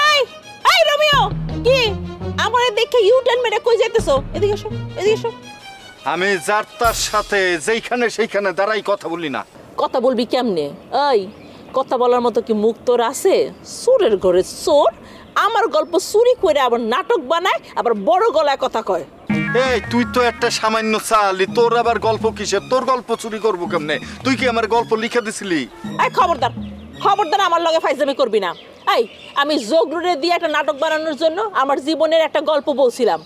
এই এই রোমিও, কি আমারে দেখে ইউ টার্ন মেরে কই যাইতেছো? এদিকে এসো, এদিকে এসো। আমি যার তার সাথে যেইখানে সেইখানে দাঁড়াই কথা বলি না। কথা বলবি কেমনে? এই কথা বলার মতো কি মুখ তোর আছে? চোরের ঘরে চোর আমার গল্প চুরি করে আবার নাটক বানায়, আবার বড় গলায় কথা কয়। এই তুই তো একটা সামান্য চালি, তোর আবার গল্প কিসের? তোর গল্প চুরি করবো কেমনে? তুই কি আমার গল্প লিখে দিছিলি? এই খবরদার, খবরদার আমার লগে ফাইজলামি করবি না। এই আমি জগরুরে দিয়ে একটা নাটক বানানোর জন্য আমার জীবনের একটা গল্প বলছিলাম,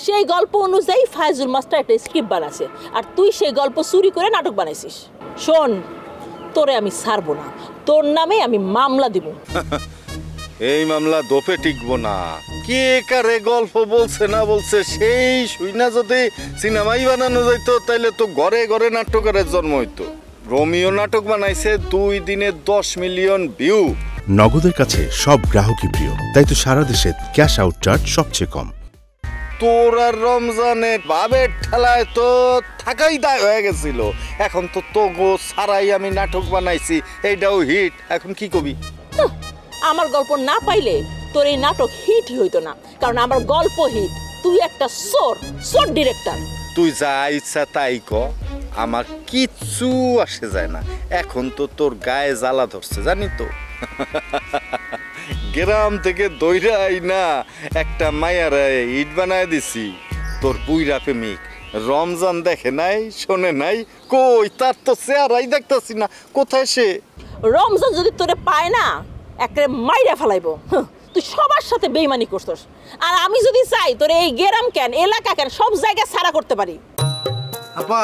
সেই গল্প অনুযায়ী ফাইজুল মাস্টার একটা স্ক্রিপ্ট বানাছে, আর তুই সেই গল্প চুরি করে নাটক বানাইছিস। শোন, তোরে আমি ছাড়বো না, তোর নামে আমি মামলা দিব। এই মামলা দোপে টিকবো না। কে কারে গল্প বলছে না বলছে সেই শুইনা যদি সিনেমাই বানানো যাইতো তাইলে তো ঘরে ঘরে নাটকের জন্ম হইতো। রোমিও নাটক বানাইছে 2 দিনে 10 মিলিয়ন ভিউ। নগদের কাছে সব গ্রাহকই প্রিয়, তাই তো সারা দেশে ক্যাশ আউট চার্জ সবচেয়ে কম। তোর আর রমজানের বাবের ঠেলায় তো থাকাই দায় হয়ে গেছিল। এখন তো তোগো সারাই আমি নাটক বানাইছি, এইটাও হিট। এখন কি কবি? আমার গল্প না পাইলে তোর এই নাটক হিট হইতো না, কারণ আমার গল্প হিট। তুই একটা চোর, চোর ডিরেক্টর। তুই যা ইচ্ছা তাই ক, আমার কিচ্ছু আসে যায় না। এখন তো তোর গায়ে জ্বালা ধরছে জানি তো। গ্রাম থেকে দইরাই না একটা মায়ারে ইট বানায় দিছি। তোর বুইরা প্রেমিক রমজান দেখে নাই, শোনে নাই, কই তার তো চেহারাই দেখতাছি না। কোথায় সে? রমজান যদি তোরে পায় না, একেবারে মাইরা ফেলাইবো। তুই সবার সাথে বেইমানি করছস, আর আমি যদি চাই তোরে এই গ্রাম কেন, এলাকা কেন, সব জায়গায় সারা করতে পারি। আপা,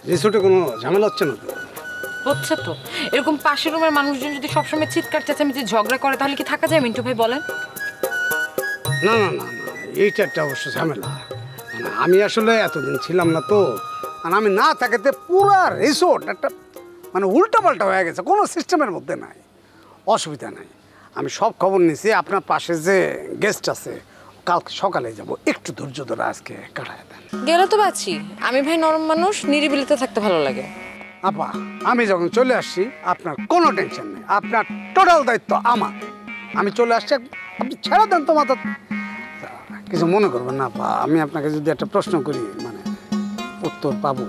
রিসোর্টে কোনো ঝামেলা হচ্ছে না? হচ্ছে তো। এরকম পাশের রুমের মানুষজন যদি সবসময় চিৎকার চেঁচামেচি ঝগড়া করে তাহলে কি থাকা যায় মিন্টু ভাই বলেন? না না না না, এইটা একটা অবশ্য ঝামেলা। মানে আমি আসলে এতদিন ছিলাম না তো, আর আমি না থাকাতে পুরা রিসোর্ট একটা মানে উল্টাপাল্টা হয়ে গেছে, কোনো সিস্টেমের মধ্যে নাই। অসুবিধা নাই, আমি সব খবর নিয়েছি। আপনার পাশে যে গেস্ট আছে কালকে সকালে যাব, একটু ধৈর্য ধরে আজকে কাটায় দেন। গেলে তো বাঁচি, আমি ভাই নরম মানুষ, নিরিবিলিতে থাকতে ভালো লাগে। আপা, আমি যখন চলে আসছি আপনার কোনো টেনশন নেই, আপনার টোটাল দায়িত্ব আমার। আমি চলে আসছি, আপনি ছেড়ে দেন তো মাথা। কিছু মনে করবেন না আপা, আমি আপনাকে যদি একটা প্রশ্ন করি মানে উত্তর পাবো?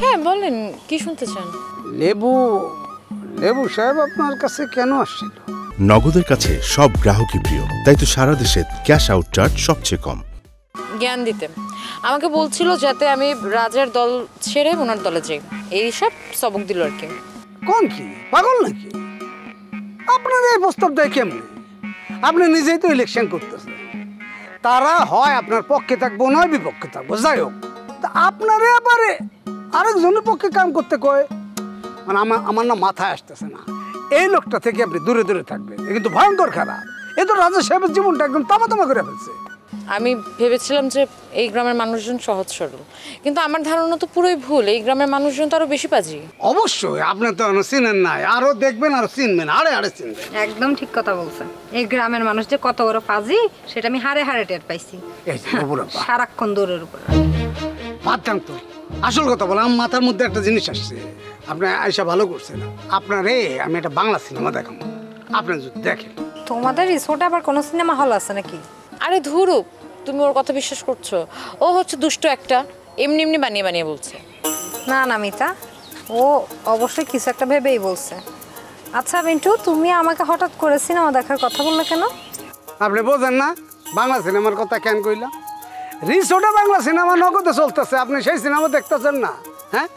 হ্যাঁ বলেন, কি শুনতে চান? লেবু লেবু সাহেব আপনার কাছে কেন আসছিল? নগদের কাছে সব গ্রাহকই প্রিয়, তাই তো সারা দেশে ক্যাশ আউট চার্জ সবচেয়ে কম। জ্ঞান দিতে আমাকে বলছিল যাতে আমি রাজার দল ছেড়ে ওনার দলে যাই, এইসব সবক দিল আর কি। কোন কি পাগল নাকি? আপনার এই প্রস্তাব দেয় কেমনি? আপনি নিজেই তো ইলেকশন করতেছেন, তারা হয় আপনার পক্ষে থাকবো নয় বিপক্ষে থাকবো, যাই হোক। তা আপনারে আবার আরেকজনের পক্ষে কাম করতে কয়, মানে আমার না মাথায় আসতেছে না। এই লোকটা থেকে আপনি দূরে দূরে থাকবেন, এ কিন্তু ভয়ঙ্কর খারাপ। এ তো রাজা সাহেবের জীবনটা একদম তামাতামা করে ফেলছে। আমি ভেবেছিলাম যে এই গ্রামের মানুষজন সহজ সরল, কিন্তু আমার ধারণা তো পুরোই ভুল। এই গ্রামের মানুষজন তো আরো বেশি পাজি। অবশ্যই, আপনি তো চিনেন নাই, আরো দেখবেন আরো চিনবেন, আরে আরে চিনবেন। একদম ঠিক কথা বলছেন। এই গ্রামের মানুষ যে কত বড় পাজি সেটা আমি হারে হারে টের পাইছি। সারাক্ষণ দৌড়ের উপর। বাদ দেন তো, আসল কথা বলে আমার মাথার মধ্যে একটা জিনিস আসছে। আপনি আয়সা ভালো করছেন। আপনার আমি একটা বাংলা সিনেমা দেখাবো, আপনি যদি দেখেন। তোমাদের রিসোর্টে আবার কোনো সিনেমা হল আছে নাকি? আরে ধুরুপ, তুমি ওর কথা বিশ্বাস করছো? ও হচ্ছে দুষ্ট একটা, এমনি এমনি বানিয়ে বানিয়ে বলছে। না না মিতা, ও অবশ্যই কিছু একটা ভেবেই বলছে। আচ্ছা মিন্টু, তুমি আমাকে হঠাৎ করে সিনেমা দেখার কথা বললে কেন? আপনি বোঝেন না বাংলা সিনেমার কথা কেন কইলাম? রিসোর্টে বাংলা সিনেমা নগদে চলতেছে, আপনি সেই সিনেমা দেখতেছেন না? হ্যাঁ,